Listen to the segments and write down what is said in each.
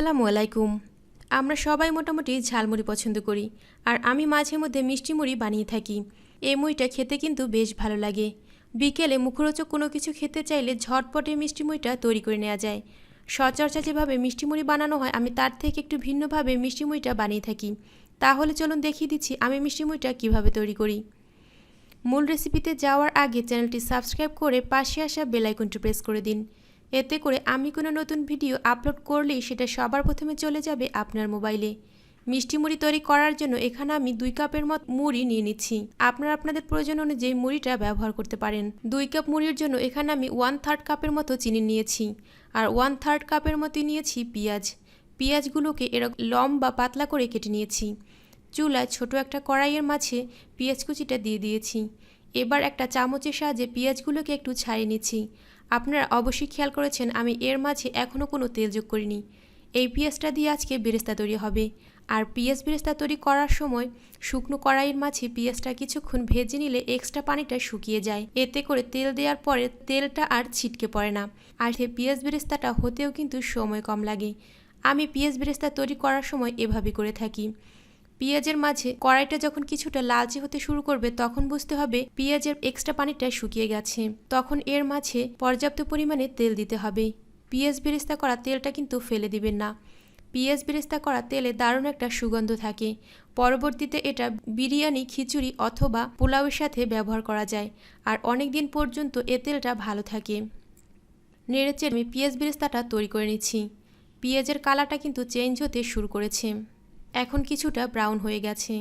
আসসালামু আলাইকুম। আমরা সবাই মোটামুটি ঝালমুড়ি পছন্দ করি, আর আমি মাঝে মধ্যে মিষ্টি মুড়ি বানিয়ে থাকি। এই মুড়িটা খেতে কিন্তু বেশ ভালো লাগে। বিকেলে মুখরোচক কোনো কিছু খেতে চাইলে ঝটপটে মিষ্টি মুড়িটা তৈরি করে নেওয়া যায়। সচরাচর যেভাবে মিষ্টি মুড়ি বানানো হয়, আমি তার থেকে একটু ভিন্নভাবে মিষ্টি মুড়িটা বানিয়ে থাকি। তাহলে চলুন দেখিয়ে দিচ্ছি আমি মিষ্টি মুড়িটা কীভাবে তৈরি করি। মূল রেসিপিতে যাওয়ার আগে চ্যানেলটি সাবস্ক্রাইব করে পাশে আসা বেল আইকনটি প্রেস করে দিন। এতে করে আমি কোনো নতুন ভিডিও আপলোড করলেই সেটা সবার প্রথমে চলে যাবে আপনার মোবাইলে। মিষ্টি মুড়ি তৈরি করার জন্য এখানে আমি 2 কাপের মতো মুড়ি নিয়ে নিচ্ছি। আপনারা আপনাদের প্রয়োজন অনুযায়ী মুড়িটা ব্যবহার করতে পারেন। 2 কাপ মুড়ির জন্য এখানে আমি 1/3 কাপের মতো চিনি নিয়েছি, আর 1/3 কাপের মতো নিয়েছি পেঁয়াজ। পেঁয়াজগুলোকে এরকম লম্বা পাতলা করে কেটে নিয়েছি। চুলায় ছোট একটা কড়াইয়ের মাঝে পেঁয়াজ কুচিটা দিয়ে দিয়েছি। এবার একটা চামচের সাহায্যে পেঁয়াজগুলোকে একটু ছাড়িয়ে নিচ্ছি। আপনারা অবশ্যই খেয়াল করেছেন আমি এর মাঝে এখনও কোনো তেল যোগ করিনি। এই পেঁয়াজটা দিয়ে আজকে বেরেস্তা তৈরি হবে। আর পেঁয়াজ বেরেস্তা তৈরি করার সময় শুকনো কড়াইয়ের মাঝে পেঁয়াজটা কিছুক্ষণ ভেজে নিলে এক্সট্রা পানিটা শুকিয়ে যায়। এতে করে তেল দেওয়ার পরে তেলটা আর ছিটকে পড়ে না। আর সেই পেঁয়াজ বেরেস্তাটা হতেও কিন্তু সময় কম লাগে। আমি পেঁয়াজ বেরেস্তা তৈরি করার সময় এভাবে করে থাকি। পেঁয়াজের মাঝে কড়াইটা যখন কিছুটা লালচে হতে শুরু করবে তখন বুঝতে হবে পেঁয়াজের এক্সট্রা পানিটা শুকিয়ে গেছে। তখন এর মাঝে পর্যাপ্ত পরিমাণে তেল দিতে হবে। পেঁয়াজ বেরেস্তা করা তেলটা কিন্তু ফেলে দিবেন না। পেঁয়াজ বেরেস্তা করা তেলে দারুণ একটা সুগন্ধ থাকে। পরবর্তীতে এটা বিরিয়ানি, খিচুড়ি অথবা পোলাওয়ের সাথে ব্যবহার করা যায়, আর অনেক দিন পর্যন্ত এ তেলটা ভালো থাকে। নেড়েচেড়ে আমি পেঁয়াজ বেরেস্তাটা তৈরি করে নিচ্ছি। পেঁয়াজের কালারটা কিন্তু চেঞ্জ হতে শুরু করেছে। এখন কিছুটা ব্রাউন হয়ে গেছে,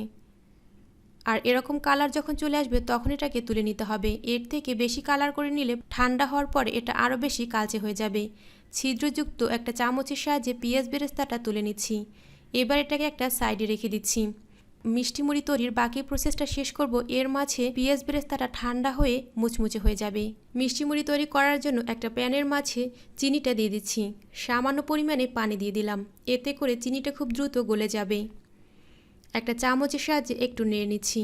আর এরকম কালার যখন চলে আসবে তখন এটাকে তুলে নিতে হবে। এর থেকে বেশি কালার করে নিলে ঠান্ডা হওয়ার পরে এটা আরও বেশি কালচে হয়ে যাবে। ছিদ্রযুক্ত একটা চামচের সাহায্যে পেঁয়াজ বেরেস্তাটা তুলে নিচ্ছি। এবার এটাকে একটা সাইডে রেখে দিচ্ছি। মিষ্টি মুড়ি তৈরির বাকি প্রসেসটা শেষ করব। এর মাঝে পেঁয়াজ বেরেস্তাটা ঠান্ডা হয়ে মুচমুচে হয়ে যাবে। মিষ্টি মুড়ি তৈরি করার জন্য একটা প্যানের মাঝে চিনিটা দিয়ে দিচ্ছি। সামান্য পরিমাণে পানি দিয়ে দিলাম। এতে করে চিনিটা খুব দ্রুত গলে যাবে। একটা চামচের সাহায্যে একটু নেড়ে নিচ্ছি।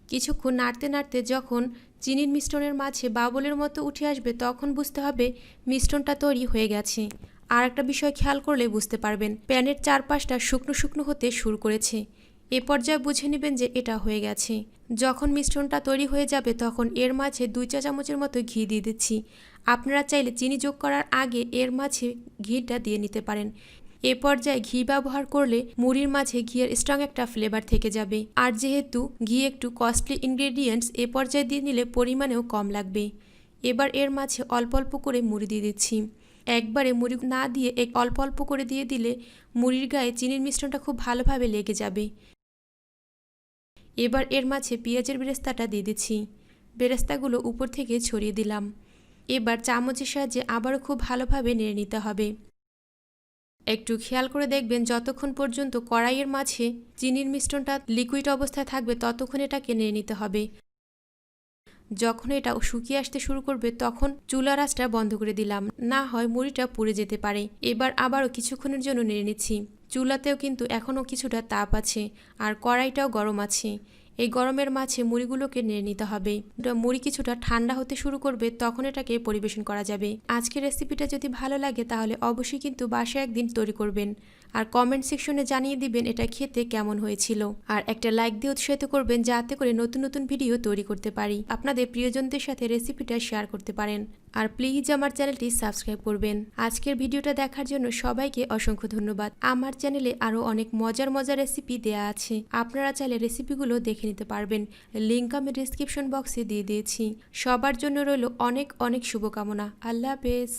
কিছুক্ষণ নাড়তে নাড়তে যখন চিনির মিশ্রণের মাঝে বাবলের মতো উঠে আসবে তখন বুঝতে হবে মিশ্রণটা তৈরি হয়ে গেছে। আর একটা বিষয় খেয়াল করলে বুঝতে পারবেন প্যানের চারপাশটা শুকনো শুকনো হতে শুরু করেছে। এ পর্যায়ে বুঝে নেবেন যে এটা হয়ে গেছে। যখন মিশ্রণটা তৈরি হয়ে যাবে তখন এর মাঝে 2 চা চামচের মতো ঘি দিয়ে দিচ্ছি। আপনারা চাইলে চিনি যোগ করার আগে এর মাঝে ঘিটা দিয়ে নিতে পারেন। এ পর্যায়ে ঘি ব্যবহার করলে মুড়ির মাঝে ঘিয়ের স্ট্রং একটা ফ্লেভার থেকে যাবে। আর যেহেতু ঘি একটু কস্টলি ইনগ্রেডিয়েন্টস, এ পর্যায়ে দিয়ে নিলে পরিমাণেও কম লাগবে। এবার এর মাঝে অল্প অল্প করে মুড়ি দিয়ে দিচ্ছি। একবারে মুড়ি না দিয়ে অল্প অল্প করে দিয়ে দিলে মুড়ির গায়ে চিনির মিশ্রণটা খুব ভালোভাবে লেগে যাবে। এবার এর মাঝে পেঁয়াজের বেরেস্তাটা দিয়ে দিচ্ছি। বেরেস্তাগুলো উপর থেকে ছড়িয়ে দিলাম। এবার চামচের সাহায্যে আবারও খুব ভালোভাবে নেড়ে নিতে হবে। একটু খেয়াল করে দেখবেন যতক্ষণ পর্যন্ত কড়াইয়ের মাঝে চিনির মিশ্রণটা লিকুইড অবস্থায় থাকবে ততক্ষণ এটাকে নেড়ে নিতে হবে। যখন এটা শুকিয়ে আসতে শুরু করবে তখন চুলার আঁচটা বন্ধ করে দিলাম, না হয় মুড়িটা পুড়ে যেতে পারে। এবার আবারও কিছুক্ষণের জন্য নেড়ে নিচ্ছি। চুলাতেও কিন্তু এখনও কিছুটা তাপ আছে, আর কড়াইটাও গরম আছে। এই গরমের মাঝে মুড়িগুলোকে নেড়ে নিতে হবে। মুড়ি কিছুটা ঠান্ডা হতে শুরু করবে তখন এটাকে পরিবেশন করা যাবে। আজকের রেসিপিটা যদি ভালো লাগে তাহলে অবশ্যই কিন্তু বাসায় একদিন তৈরি করবেন, আর কমেন্ট সেকশনে জানিয়ে দিবেন এটা খেতে কেমন হয়েছিল। আর একটা লাইক দিয়ে উৎসাহিত করবেন যাতে করে নতুন নতুন ভিডিও তৈরি করতে পারি। আপনাদের প্রিয়জনদের সাথে রেসিপিটা শেয়ার করতে পারেন। আর প্লিজ আমার চ্যানেলটি সাবস্ক্রাইব করবেন। আজকের ভিডিওটা দেখার জন্য সবাইকে অসংখ্য ধন্যবাদ। আমার চ্যানেলে আরও অনেক মজার মজার রেসিপি দেয়া আছে, আপনারা চাইলে রেসিপিগুলো দেখে নিতে পারবেন। লিঙ্ক আমি ডিসক্রিপশন বক্সে দিয়ে দিয়েছি। সবার জন্য রইল অনেক অনেক শুভকামনা। আল্লাহ হাফেজ।